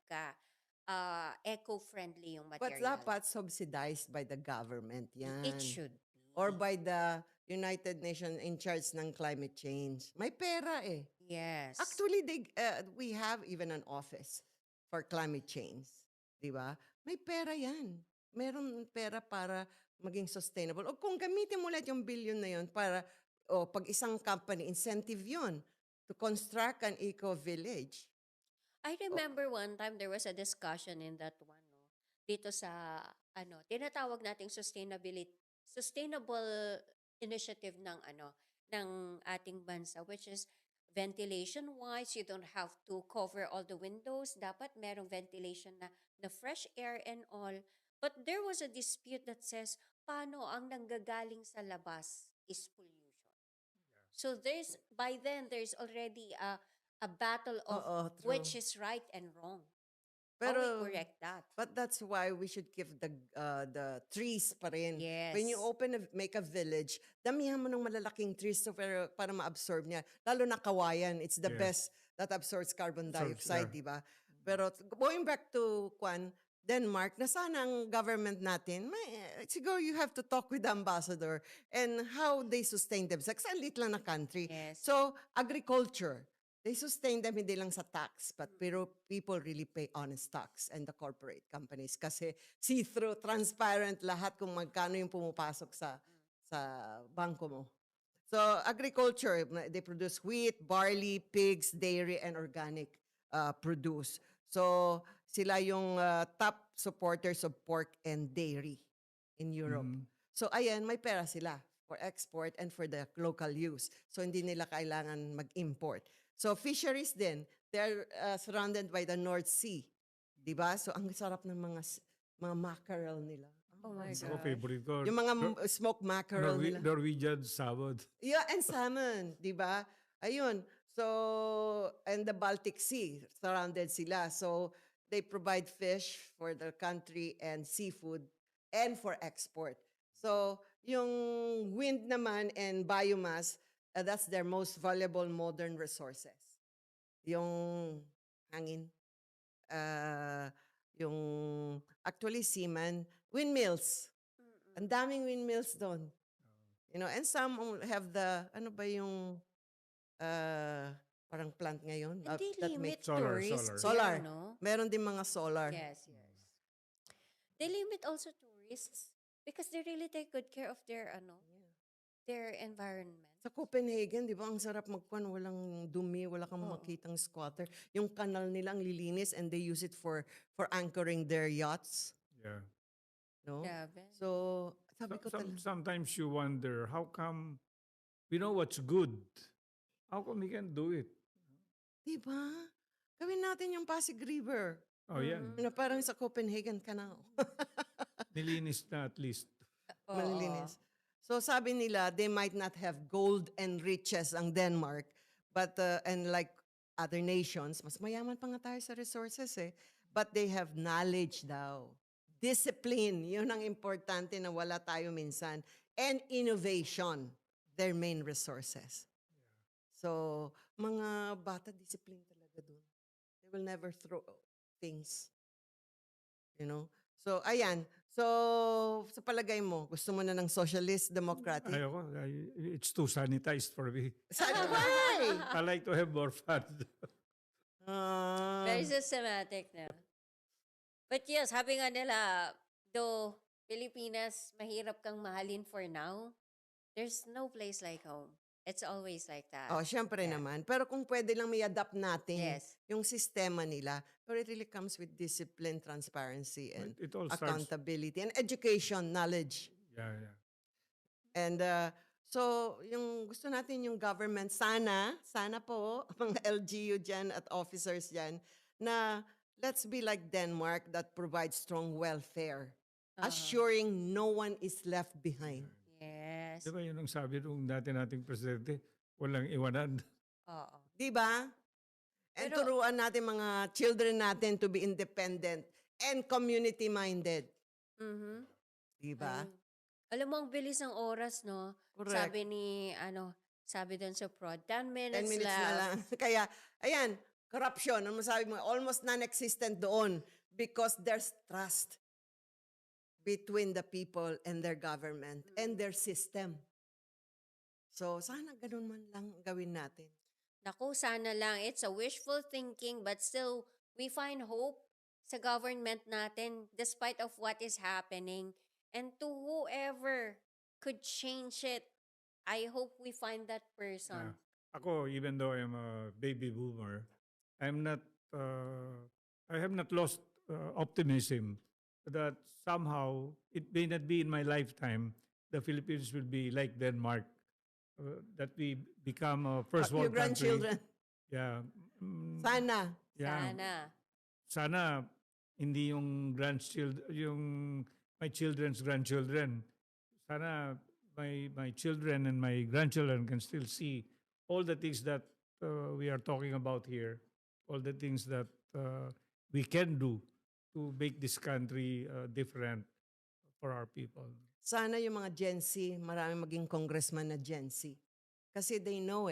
eco-friendly yung But material. dapat subsidized by the government yan. It should be. Or by the United Nations in charge ng climate change. May pera eh. Yes. Actually, we have even an office for climate change. Di ba? May pera yan. Meron pera para maging sustainable. O kung gamitin mo ulit yung billion na yun para, pag isang company, incentive yun to construct an eco-village. I remember one time there was a discussion in that one, no? Dito sa tinatawag nating sustainable initiative ng ating bansa, which is ventilation wise, you don't have to cover all the windows. Dapat merong ventilation na fresh air and all. But there was a dispute that says paano ang nanggagaling sa labas is pollution. So by then there's already a battle of Oo, true. which is right and wrong. How Pero, we correct that? but that's why we should give the trees pa rin. Yes. When you make a village, damihan mo ng malalaking trees para ma-absorb niya. Lalo na kawayan, it's the Yeah. best that absorbs carbon Absorbs, dioxide, yeah. di ba? Pero going back to Denmark, na sana ang government natin, siguro you have to talk with the ambassador and how they sustain themselves. Kasi liit lang na country. Yes. So, agriculture, they sustain them hindi lang sa tax, pero people really pay honest tax and the corporate companies kasi see-through, transparent lahat kung magkano yung pumupasok sa bangko mo. So, agriculture, they produce wheat, barley, pigs, dairy, and organic produce. So, sila yung top supporters of pork and dairy in Europe. So, ayan, may pera sila for export and for the local use. So, hindi nila kailangan mag-import. So, fisheries din, they're surrounded by the North Sea. Diba? So, ang sarap ng mga mackerel nila. Oh my Ako, God. favorite ko. Yung mga smoked mackerel nila. Norwegian salmon. Yeah, and salmon, di ba? Ayun. So, and the Baltic Sea, surrounded sila. So, they provide fish for the country and seafood and for export. So, yung wind naman and biomass, that's their most valuable modern resources. Yung hangin, yung actually seaman, windmills. Ang daming windmills doon. You know, and some have ano ba yung parang plant ngayon? Hindi that limit make tourists. solar. Yeah, no? Meron din mga solar. Yes. They limit also tourists because they really take good care of their their environment. Sa Copenhagen, di ba, ang sarap magpuan, walang dumi, wala kang makitang squatter. Yung kanal nila ang lilinis and they use it for anchoring their yachts. Yeah. No? Grabe. So, sabi ko talaga. Sometimes you wonder, how come we know what's good? How come we can do it? Di ba? Gawin natin yung Pasig River. Oh, yan. Na parang sa Copenhagen Canal. Nilinis na at least. Oo. Malilinis. So sabi nila, they might not have gold and riches ang Denmark, but and like other nations, mas mayaman pa nga tayo sa resources eh. But they have knowledge daw. Discipline, yun ang importante na wala tayo minsan. And innovation, their main resources. So, mga bata, discipline talaga dun. They will never throw things. You know? So, ayan. So, sa palagay mo, gusto mo na ng socialist, democratic? Ayoko. It's too sanitized for me. Why? I like to have more fun. Very systematic na. But yes, sabi nga nila, though Pilipinas, mahirap kang mahalin for now, there's no place like home. It's always like that. Oh, syempre Yeah. naman. Pero kung pwede lang may adapt natin Yes. yung sistema nila, pero it really comes with discipline, transparency, and It all starts. accountability, and education, knowledge. Yeah. And so, yung gusto natin yung government, sana po, mga LGU dyan at officers dyan, na let's be like Denmark that provides strong welfare, assuring no one is left behind. Yes. Di ba yun ang sabi nung dati nating presidente? Walang iwanan. Oo. Di ba? And Pero- turuan natin mga children natin to be independent and community-minded. Mhm. Di ba? Ayun. Alam mo, ang bilis ng oras, no? Correct. Sabi doon sa prod, 10 minutes, 10 minutes left. na lang. Kaya, ayan, corruption, ano masabi mo, almost non-existent doon because there's trust between the people and their government and their system. So, sana ganun man lang ang gawin natin. Naku, sana lang. It's a wishful thinking, but still, we find hope sa government natin despite of what is happening. And to whoever could change it, I hope we find that Yeah. person. Ako, even though I'm a baby boomer, I'm not, I have not lost optimism that somehow it may not be in my lifetime the Philippines will be like Denmark, that we become a first Your world country. grandchildren, Yeah. Mm, sana. yeah. Sana. Sana hindi yung grandchildren, yung my children's grandchildren. Sana my children and my grandchildren can still see all the things that we are talking about here, all the things that we can do to make this country different for our people. Sana yung mga Gen Z, maraming maging congressman na Gen Z. Kasi they know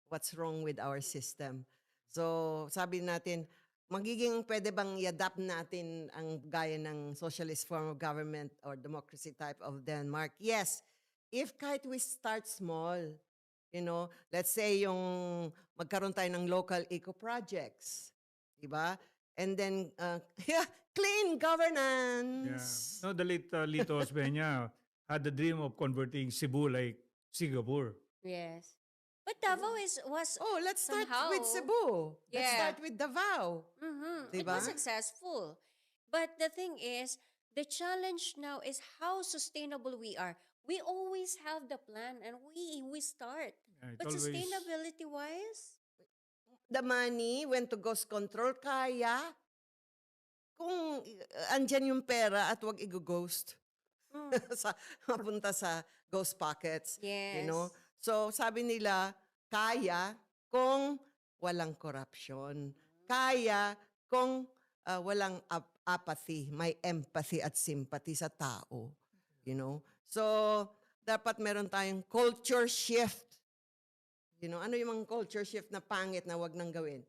what's wrong with our system. So, sabi natin, pwede bang i-adapt natin ang gaya ng socialist form of government or democracy type of Denmark? Yes. If kahit we start small, let's say yung magkaroon tayo ng local eco projects, di ba? And then, clean Yeah. governance. No, the late Lito Osmeña had the dream of converting Cebu like Singapore. Yes. But Davao was Oh, let's start with somehow- Cebu. Let's Yeah. start with Davao. It was Diba? successful. But the thing is, the challenge now is how sustainable we are. We always have the plan and we start. Yeah, it But always- sustainability wise, The money went to ghost control, kaya kung andyan yung pera at wag i-ghost sa mapunta sa ghost pockets. yes. So sabi nila, kaya kung walang corruption. Kaya kung walang apathy, may empathy at sympathy sa tao. So dapat meron tayong culture shift. Ano yung mga culture shift na pangit na wag nang gawin?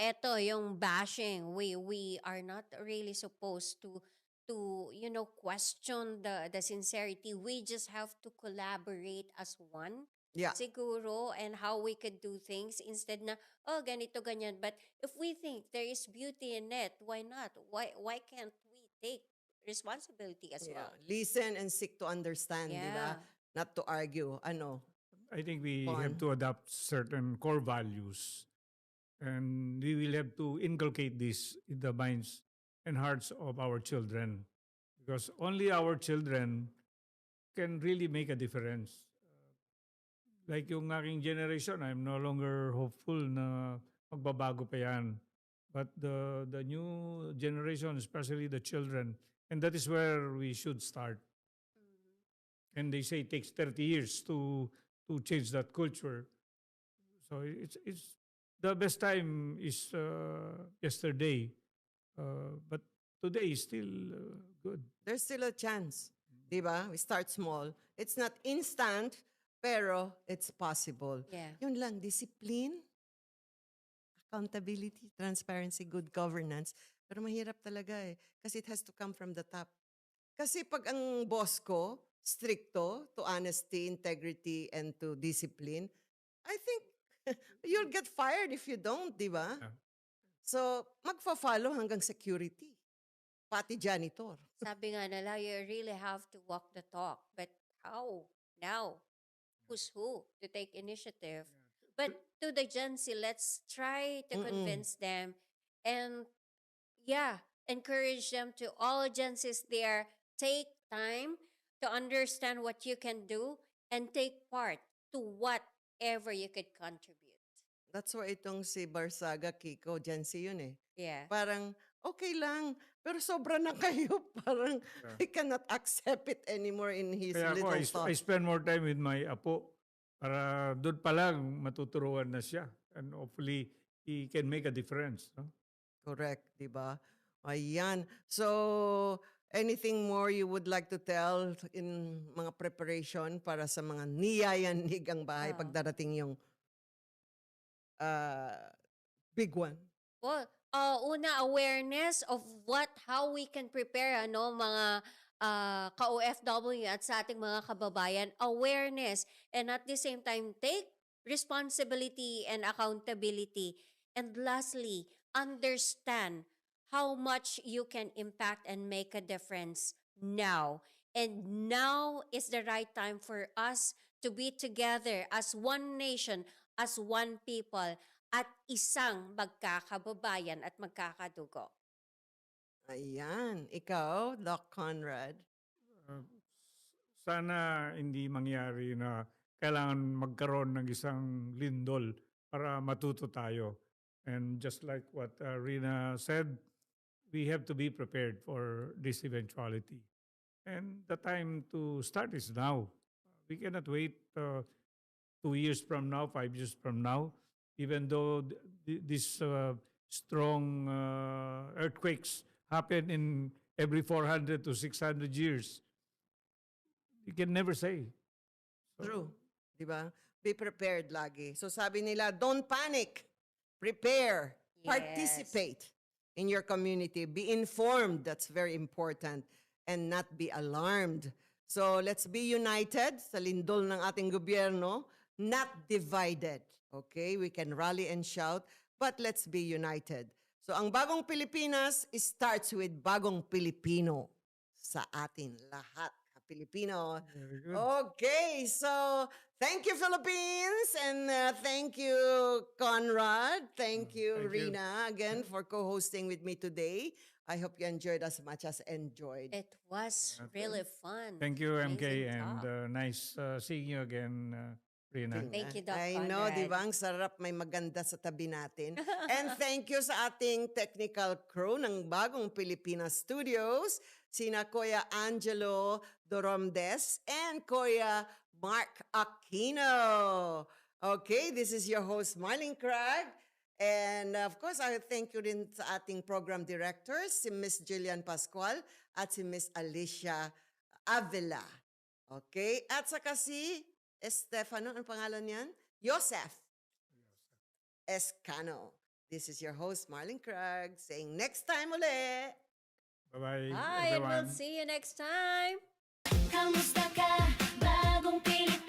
Eto yung bashing. We are not really supposed to question the sincerity. We just have to collaborate as one. Yeah. Siguro, and how we could do things instead na, oh, ganito, ganyan. But if we think there is beauty in it, why not? Why can't we take responsibility as Yeah. well? Listen and seek to understand, di ba? Yeah. Not to argue. I think we Fun. have to adopt certain core values, and we will have to inculcate this in the minds and hearts of our children, because only our children can really make a difference. Like yung aking generation, I'm no longer hopeful na magbabago pa yan. But the new generation, especially the children, and that is where we should start. And they say it takes 30 years to change that culture. So it's the best time is yesterday, but today is still good. There's still a chance. Di ba? We start small. It's not instant, pero it's possible. Yeah. Yun lang, discipline, accountability, transparency, good governance. Pero mahirap talaga kasi it has to come from the top. Kasi pag ang boss ko, stricto to honesty, integrity, and to discipline, I think you'll get fired if you don't, di ba? Yeah. So, magfa-follow hanggang security. Pati janitor. Sabi nga nila, you really have to walk the talk. But how? Now? Who's who to take initiative? But to the Gen Z, let's try to convince them and encourage them to all Gen Zs there. Take time to understand what you can do and take part to whatever you could contribute. That's why itong si Barsaga Kiko, Gen Z yun Yeah. Parang, okay lang, pero sobra na kayo. Parang, I cannot accept it anymore in his Kaya ako, little I thought. spend more time with my apo para doon pa lang matuturuan na siya. And hopefully, he can make a difference. No? Correct, di ba? Ayan. So, anything more you would like to tell in mga preparation para sa mga niyayanig ang bahay Oo. pag darating yung big one? Well, una awareness of how we can prepare mga ka-OFW at sa ating mga kababayan, awareness, and at the same time, take responsibility and accountability. And lastly, understand how much you can impact and make a difference now. And now is the right time for us to be together as one nation, as one people, at isang magkakababayan at magkakadugo. Ayan. Ikaw, Doc Conrad. Uh, Sana hindi mangyari na kailangan magkaroon ng isang lindol para matuto tayo. And just like what Rina said, we have to be prepared for this eventuality. And the time to start is now. We cannot wait 2 years from now, 5 years from now, even though these strong earthquakes happen in every 400 to 600 years. You can never say. True. Di ba? Be prepared lagi. So sabi nila, don't panic. Prepare. Yes. Participate in your community. Be informed. That's very important. And not be alarmed. So let's be united sa lindol ng ating gobyerno, not divided. Okay? We can rally and shout, but let's be united. So ang bagong Pilipinas starts with bagong Pilipino sa atin lahat. Pilipino. Very good. Okay, so thank you, Philippines, and thank you, Conrad. Thank you, Thank you. Rina, again for co-hosting with me today. I hope you enjoyed as much as enjoyed. It was really fun. Thank you, MK, Amazing and talk. nice seeing you again, Rina. Thank you, Doc I know, di Conrad. ba? Ang sarap may maganda sa tabi natin. And thank you sa ating technical crew ng bagong Pilipinas Studios, sina Kuya Angelo Doromdes and Kuya Mark Aquino. Okay, this is your host, Marlene Craig. And of course, I thank you rin sa ating program directors, si Miss Jillian Pascual at si Miss Alicia Avila. Okay? At saka si Estefano, ang pangalan niyan? Joseph Escano. This is your host, Marlene Craig, saying next time uli. Bye-bye, Bye, and everyone. we'll see you next time. Kamusta ka? Bagong Pilipinas.